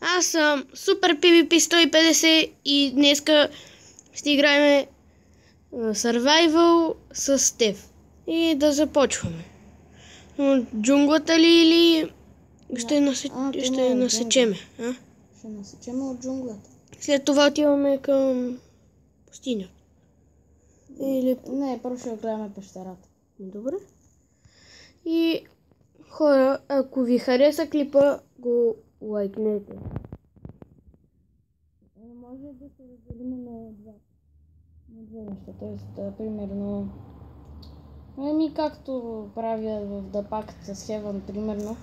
Аз съм Супер PvP 150 и днеска ще играем Survival с Тев. И да започваме. Джунглата ли или ще насечеме? Ще насечеме от джунглата. След това отиваме към пустиня. Или... Не, първо ще гледаме пещерата. Добре. И хора, ако ви хареса клипа, го лайкнете. Може да се разделим на две неща. Тоест, примерно, както правя в The Pact с Heaven, примерно,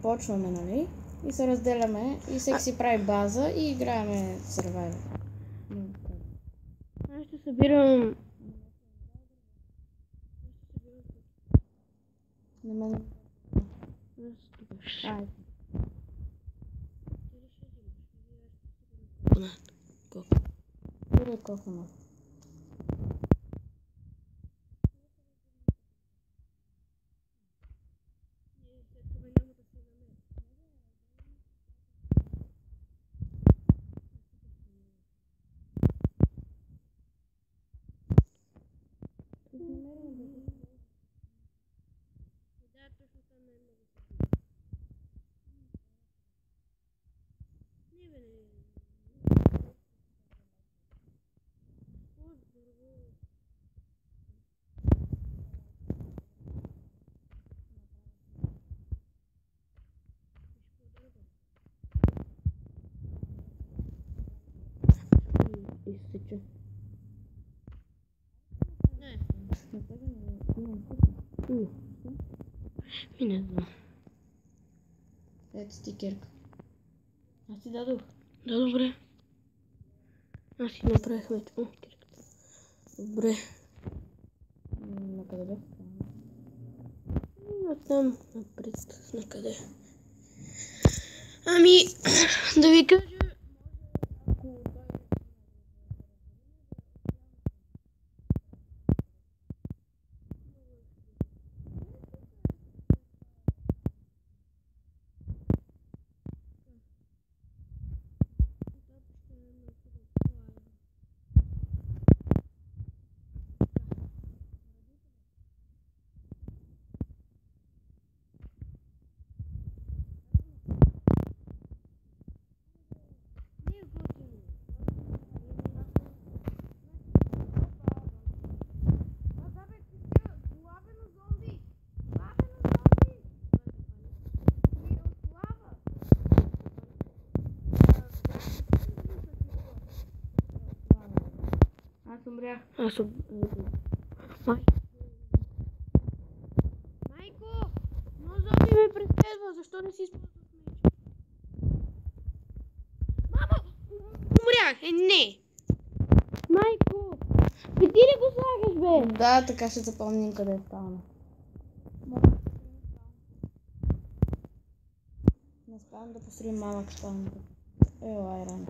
почваме, нали? И се разделяме и всеки си прави база и играеме Survival. Аз ще събирам... На мен... Кофана. Изтече. Не знам. Ето стикерка. Аз ти дадох. Да, добре. Аз си направих вече. Добре. Накъде бе? Там напред. Накъде? Ами, да ви кажа... Аз умрях. Майко! Но зомби ме преследва. Защо не си използваш меч? Мамо! Умрях! Не! Майко! Ти ли го слагаш, бе? Да, така ще запомним къде е спална. Не спавам да построим малък спална. Айран.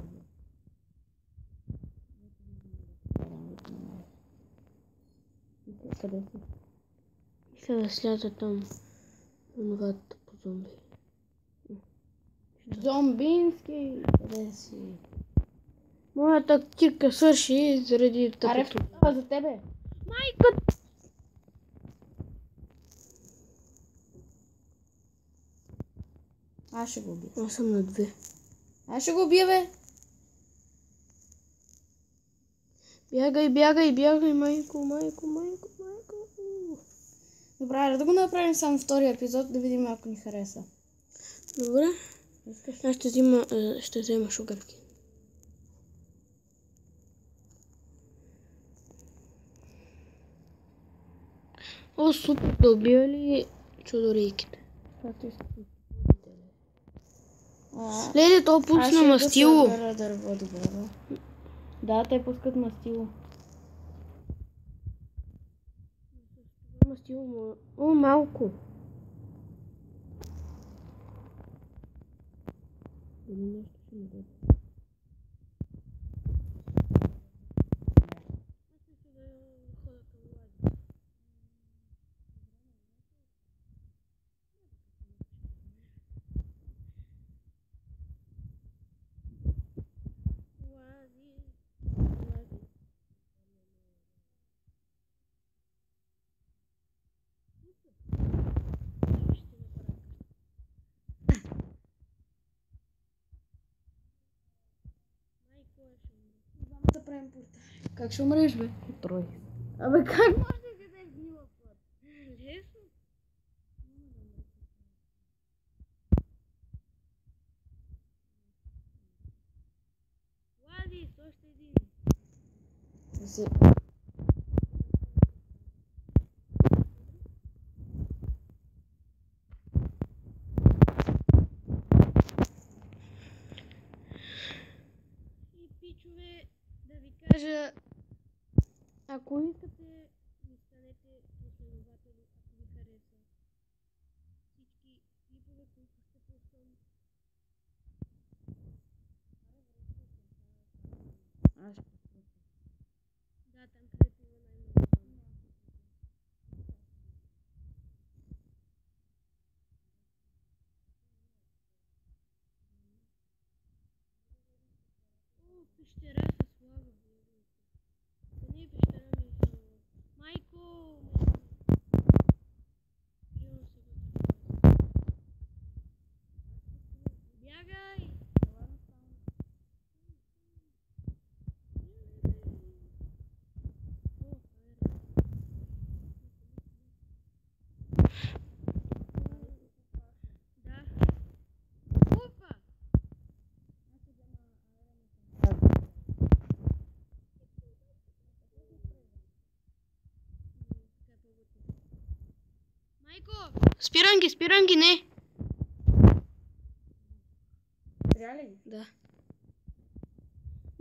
Къде си? Мисля да сляза там. Онвата по зомби. Зомбински! Къде си? Моята тактика свърши заради Аре, тъпото. за тебе! Майка! Аз ще го убия. Аз съм на 2. Аз ще го убия, бе! Бягай, майко. Добре, да го направим само втория епизод, да видим ако ни хареса. Добре. Аз ще взема шугарки. О, супер, да убия ли чудорейките? Леле, то пусна мастило. Да, те пускат мастило. О, малко. правим портали. Как ще умреш, бе? Трой. Абе, как може да ядеш гнила плът? Лесно. Влади, с още един. И пичове, да ви кажа, ако искате, ми станете последователи, ако ви хареса. Всички клипове, които ще пускам. Да, там където има най-много. О, пещера с лава. Не е пещера, ми е хилава. Майко! Кривам се вътре. Бягай! О, да. Опа! Майко! Спирам ги, не! Трябва ли? Да.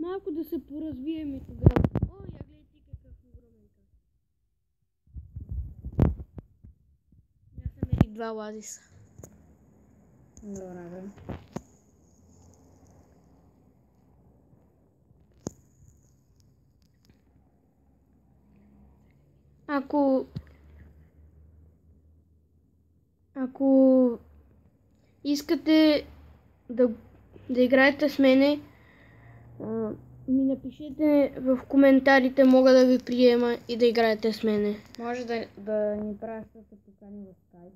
Малко да се поразбием и тогава. О, я гледай ти какъв огромен каф. Аз намерих 2 оазиса. Добре, бе. Ако искате да играете с мене, ми напишете в коментарите, мога да ви приема и да играете с мене. Може да ни пращате покани в Skype.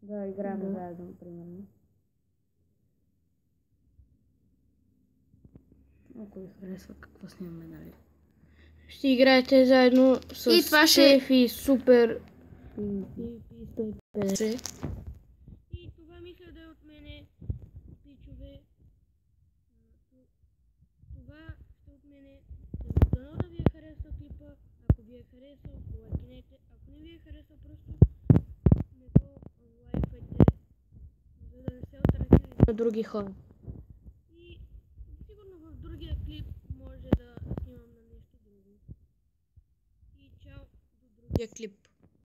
Да играем Да. заедно, примерно. Ако ви харесва какво снимаме, нали? Ще играете заедно с И това ще- Шеф и Супер и 150. И това мисля да е от мене, пичове. Това ще от мене. Дано да ви е харесал клипа. Ако ви е харесал, лайкнете. Ако не ви е харесал, просто не го лайквайте, за да не се отразили на други хора. И сигурно в другия клип може да снимам на нещо друго. И чао до другия клип.